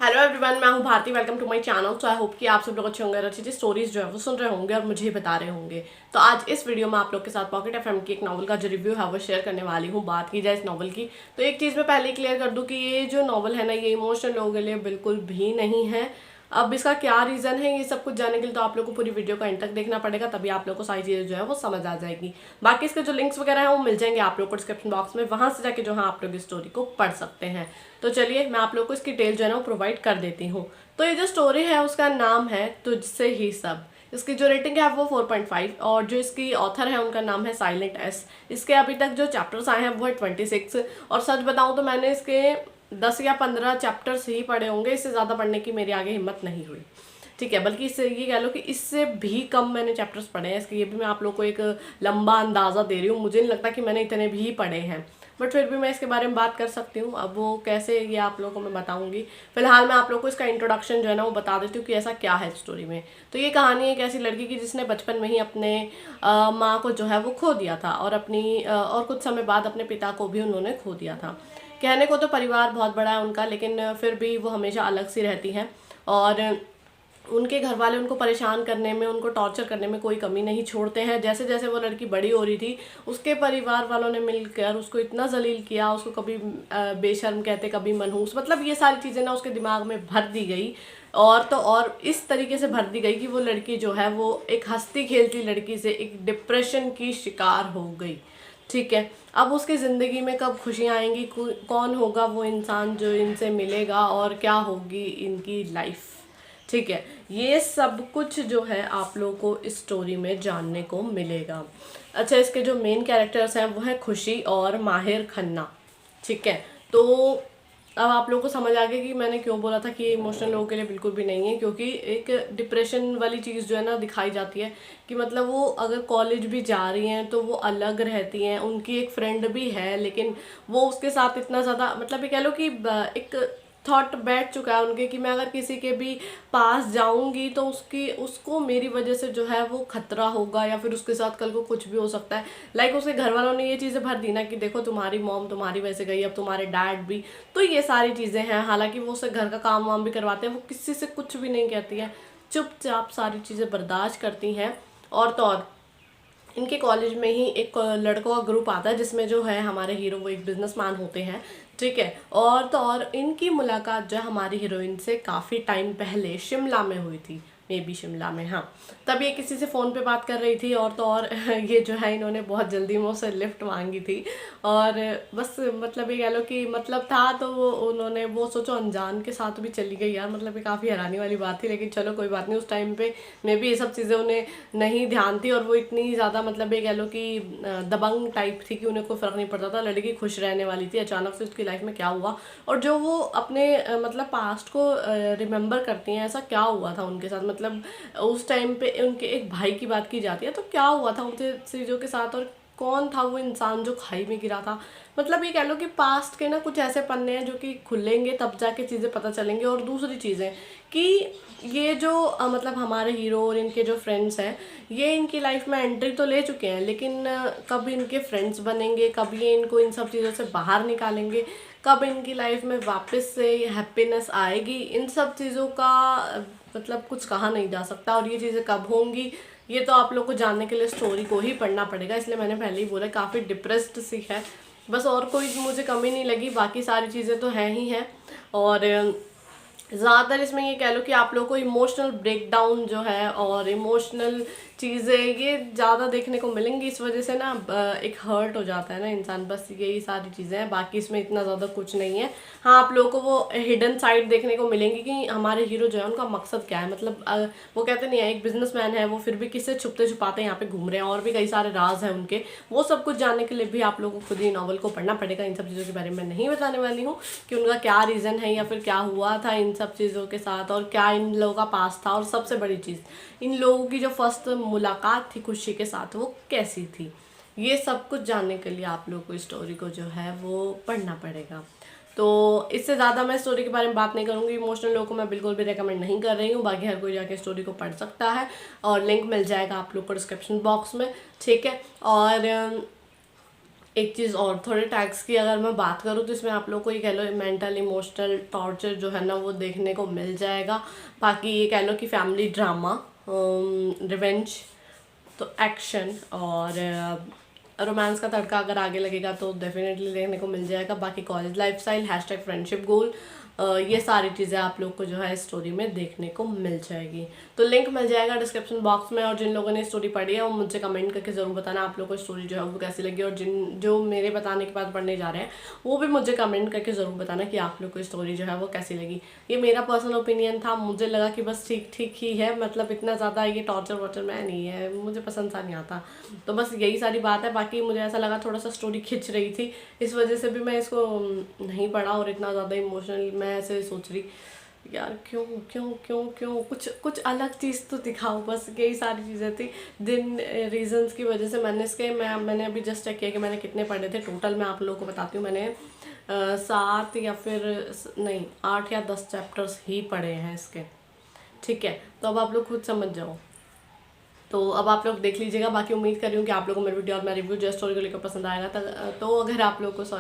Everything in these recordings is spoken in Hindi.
हेलो एवरीवन, मैं हूं Bharti. Welcome to my channel. So I hope कि आप सब लोग अच्छे होंगे और अच्छी स्टोरीज जो है वो सुन रहे होंगे और मुझे बता रहे होंगे। तो आज इस वीडियो में आप लोग के साथ पॉकेट एफएम की एक नॉवल का जो रिव्यू है वो शेयर करने वाली हूँ। बात की जाए इस नॉवल की तो एक चीज़ मैं पहले क्लियर कर दूँ कि ये जो नॉवल है ना, ये इमोशनल लोगों के लिए बिल्कुल भी नहीं है। अब इसका क्या रीज़न है ये सब कुछ जानने के लिए तो आप लोग को पूरी वीडियो का एंड तक देखना पड़ेगा, तभी आप लोग को सारी चीज़ें जो है वो समझ आ जाएगी। बाकी इसके जो लिंक्स वगैरह है वो मिल जाएंगे आप लोग को डिस्क्रिप्शन बॉक्स में, वहां से जाके जो है आप लोग इस स्टोरी को पढ़ सकते हैं। तो चलिए मैं आप लोग को इसकी डिटेल जो है ना वो प्रोवाइड कर देती हूँ। तो ये जो स्टोरी है उसका नाम है तुझसे ही सब। इसकी जो रेटिंग है वो 4.5 और जो इसकी ऑथर है उनका नाम है साइलेंट एस। इसके अभी तक जो चैप्टर्स आए हैं वो है 26 और सच बताऊं तो मैंने इसके 10 या 15 चैप्टर्स ही पढ़े होंगे, इससे ज़्यादा पढ़ने की मेरी आगे हिम्मत नहीं हुई। ठीक है, बल्कि इससे ये कह लो कि इससे भी कम मैंने चैप्टर्स पढ़े हैं इसके। ये भी मैं आप लोग को एक लंबा अंदाज़ा दे रही हूँ, मुझे नहीं लगता कि मैंने इतने भी पढ़े हैं, बट फिर भी मैं इसके बारे में बात कर सकती हूँ। अब वो कैसे ये आप लोगों को मैं बताऊंगी। फिलहाल मैं आप लोगों को इसका इंट्रोडक्शन जो है ना वो बता देती हूँ कि ऐसा क्या है स्टोरी में। तो ये कहानी एक ऐसी लड़की की जिसने बचपन में ही अपने माँ को जो है वो खो दिया था और और कुछ समय बाद अपने पिता को भी उन्होंने खो दिया था। कहने को तो परिवार बहुत बड़ा है उनका, लेकिन फिर भी वो हमेशा अलग सी रहती हैं और उनके घर वाले उनको परेशान करने में, उनको टॉर्चर करने में कोई कमी नहीं छोड़ते हैं। जैसे जैसे वो लड़की बड़ी हो रही थी उसके परिवार वालों ने मिलकर उसको इतना जलील किया, उसको कभी बेशर्म कहते, कभी मनहूस, मतलब ये सारी चीज़ें ना उसके दिमाग में भर दी गई। और तो और इस तरीके से भर दी गई कि वो लड़की जो है वो एक हंसती खेलती लड़की से एक डिप्रेशन की शिकार हो गई। ठीक है, अब उसकी ज़िंदगी में कब खुशियाँ आएंगी, कौन होगा वो इंसान जो इनसे मिलेगा और क्या होगी इनकी लाइफ। ठीक है, ये सब कुछ जो है आप लोगों को इस स्टोरी में जानने को मिलेगा। अच्छा, इसके जो मेन कैरेक्टर्स हैं वो है खुशी और माहिर खन्ना। ठीक है, तो अब आप लोगों को समझ आ गया कि मैंने क्यों बोला था कि ये इमोशनल लोगों के लिए बिल्कुल भी नहीं है, क्योंकि एक डिप्रेशन वाली चीज़ जो है ना दिखाई जाती है कि मतलब वो अगर कॉलेज भी जा रही हैं तो वो अलग रहती हैं। उनकी एक फ्रेंड भी है लेकिन वो उसके साथ इतना ज़्यादा, मतलब ये कह लो कि एक थॉट बैठ चुका है उनके कि मैं अगर किसी के भी पास जाऊंगी तो उसको मेरी वजह से जो है वो खतरा होगा या फिर उसके साथ कल को कुछ भी हो सकता है। लाइक उसके घर वालों ने ये चीज़ें भर दी ना कि देखो तुम्हारी मॉम तुम्हारी वजह से गई, अब तुम्हारे डैड भी। तो ये सारी चीज़ें हैं, हालांकि वो उससे घर का काम वाम भी करवाते हैं, वो किसी से कुछ भी नहीं कहती है, चुपचाप सारी चीज़ें बर्दाश्त करती हैं। और तो और इनके कॉलेज में ही एक लड़कों का ग्रुप आता है जिसमें जो है हमारे हीरो वो एक बिजनेसमैन होते हैं। ठीक है, और तो और इनकी मुलाकात जो है हमारी हीरोइन से काफ़ी टाइम पहले शिमला में हुई थी, मे बी शिमला में, हाँ। तब ये किसी से फ़ोन पे बात कर रही थी और तो और ये जो है इन्होंने बहुत जल्दी में उससे लिफ्ट मांगी थी और बस मतलब ये कह लो कि मतलब था तो वो उन्होंने वो सोचो अनजान के साथ भी चली गई यार, मतलब ये काफ़ी हैरानी वाली बात थी, लेकिन चलो कोई बात नहीं। उस टाइम पे मे बी ये सब चीज़ें उन्हें नहीं ध्यान थी और वो इतनी ज़्यादा मतलब ये कह लो कि दबंग टाइप थी कि उन्हें कोई फ़र्क नहीं पड़ता था, लड़की खुश रहने वाली थी। अचानक से उसकी लाइफ में क्या हुआ और जो वो अपने मतलब पास्ट को रिमेंबर करती हैं, ऐसा क्या हुआ था उनके साथ, मतलब उस टाइम पे उनके एक भाई की बात की जाती है तो क्या हुआ था उनसे चीज़ों के साथ और कौन था वो इंसान जो खाई में गिरा था। मतलब ये कह लो कि पास्ट के ना कुछ ऐसे पन्ने हैं जो कि खुलेंगे तब जाके चीज़ें पता चलेंगे। और दूसरी चीज़ें कि ये जो मतलब हमारे हीरो और इनके जो फ्रेंड्स हैं ये इनकी लाइफ में एंट्री तो ले चुके हैं, लेकिन कब इनके फ्रेंड्स बनेंगे, कब ये इनको इन सब चीज़ों से बाहर निकालेंगे, कब इनकी लाइफ में वापस से हैप्पीनेस आएगी, इन सब चीज़ों का मतलब कुछ कहा नहीं जा सकता। और ये चीज़ें कब होंगी ये तो आप लोग को जानने के लिए स्टोरी को ही पढ़ना पड़ेगा, इसलिए मैंने पहले ही बोला काफ़ी डिप्रेस्ड सी है बस, और कोई मुझे कमी नहीं लगी, बाकी सारी चीज़ें तो हैं ही हैं। और ज़्यादातर इसमें ये कह लो कि आप लोगों को इमोशनल ब्रेकडाउन जो है और इमोशनल चीज़ें ये ज़्यादा देखने को मिलेंगी, इस वजह से ना एक हर्ट हो जाता है ना इंसान, बस यही सारी चीज़ें हैं, बाकी इसमें इतना ज़्यादा कुछ नहीं है। हाँ, आप लोगों को वो हिडन साइड देखने को मिलेंगी कि हमारे हीरो जो है उनका मकसद क्या है, मतलब वो कहते नहीं है एक बिजनेसमैन है वो फिर भी किससे छुपते छुपाते यहाँ पे घूम रहे हैं और भी कई सारे राज हैं उनके, वो सब कुछ जानने के लिए भी आप लोगों को खुद ही नॉवल को पढ़ना पड़ेगा। इन सब चीज़ों के बारे में नहीं बताने वाली हूँ कि उनका क्या रीज़न है या फिर क्या हुआ था इन सब चीज़ों के साथ और क्या इन लोगों का पास था, और सबसे बड़ी चीज़ इन लोगों की जो फर्स्ट मुलाकात थी खुशी के साथ वो कैसी थी। ये सब कुछ जानने के लिए आप लोगों को स्टोरी को जो है वो पढ़ना पड़ेगा। तो इससे ज़्यादा मैं स्टोरी के बारे में बात नहीं करूँगी, इमोशनल लोगों को मैं बिल्कुल भी रेकमेंड नहीं कर रही हूँ, बाकी हर कोई जाके स्टोरी को पढ़ सकता है और लिंक मिल जाएगा आप लोग को डिस्क्रिप्शन बॉक्स में। ठीक है, और एक चीज़ और, थोड़े टैग्स की अगर मैं बात करूँ तो इसमें आप लोग को ये कह लो मेंटल इमोशनल टॉर्चर जो है ना वो देखने को मिल जाएगा। बाकी ये कह लो कि फैमिली ड्रामा, रिवेंज, तो एक्शन और रोमांस का तड़का अगर आगे लगेगा तो डेफिनेटली देखने को मिल जाएगा। बाकी कॉलेज लाइफस्टाइल, हैशटैग फ्रेंडशिप गोल, ये सारी चीज़ें आप लोग को जो है स्टोरी में देखने को मिल जाएगी। तो लिंक मिल जाएगा डिस्क्रिप्शन बॉक्स में। और जिन लोगों ने स्टोरी पढ़ी है वो मुझे कमेंट करके ज़रूर बताना आप लोग को स्टोरी जो है वो कैसी लगी। और जो मेरे बताने के बाद पढ़ने जा रहे हैं वो भी मुझे कमेंट करके ज़रूर बताना कि आप लोग को स्टोरी जो है वो कैसी लगी। ये मेरा पर्सनल ओपिनियन था, मुझे लगा कि बस ठीक ठीक ही है, मतलब इतना ज़्यादा ये टॉर्चर वॉर्चर मैं नहीं है, मुझे पसंद सा नहीं आता। तो बस यही सारी बात है। बाकी मुझे ऐसा लगा थोड़ा सा स्टोरी खिंच रही थी, इस वजह से भी मैं इसको नहीं पढ़ा। और इतना ज़्यादा इमोशनल मैं ऐसे सोच रही यार क्यों क्यों क्यों क्यों, कुछ अलग चीज़ तो दिखाओ, बस यही सारी चीज़ें थी। जिन रीजंस की वजह से मैंने अभी जस्ट चेक किया कि मैंने कितने पढ़े थे टोटल। मैं आप लोगों को बताती हूँ, मैंने 7 या फिर नहीं 8 या 10 चैप्टर्स ही पढ़े हैं इसके। ठीक है, तो अब आप लोग खुद समझ जाओ। तो अब आप लोग देख लीजिएगा। बाकी उम्मीद कर रही हूँ कि आप लोगों को मेरी वीडियो और मेरा रिव्यू जो स्टोरी को लेकर पसंद आएगा। तो अगर आप लोग को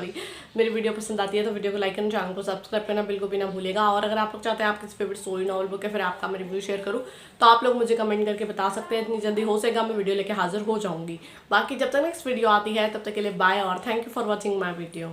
मेरी वीडियो पसंद आती है तो वीडियो को लाइक करना, चैनल को सब्सक्राइब करना बिल्कुल भी ना भूलिएगा। और अगर आप लोग चाहते हैं आप किसी फेवरेट स्टोरी नॉवल बुक है फिर आपका मैं रिव्यू शेयर करूँ तो आप लोग मुझे कमेंट करके बता सकते हैं। इतनी जल्दी हो सकेगा मैं वीडियो लेकर हाजिर हो जाऊँगी। बाकी जब तक नेक्स्ट वीडियो आती है तब तक के लिए बाय और thank you for watching my video.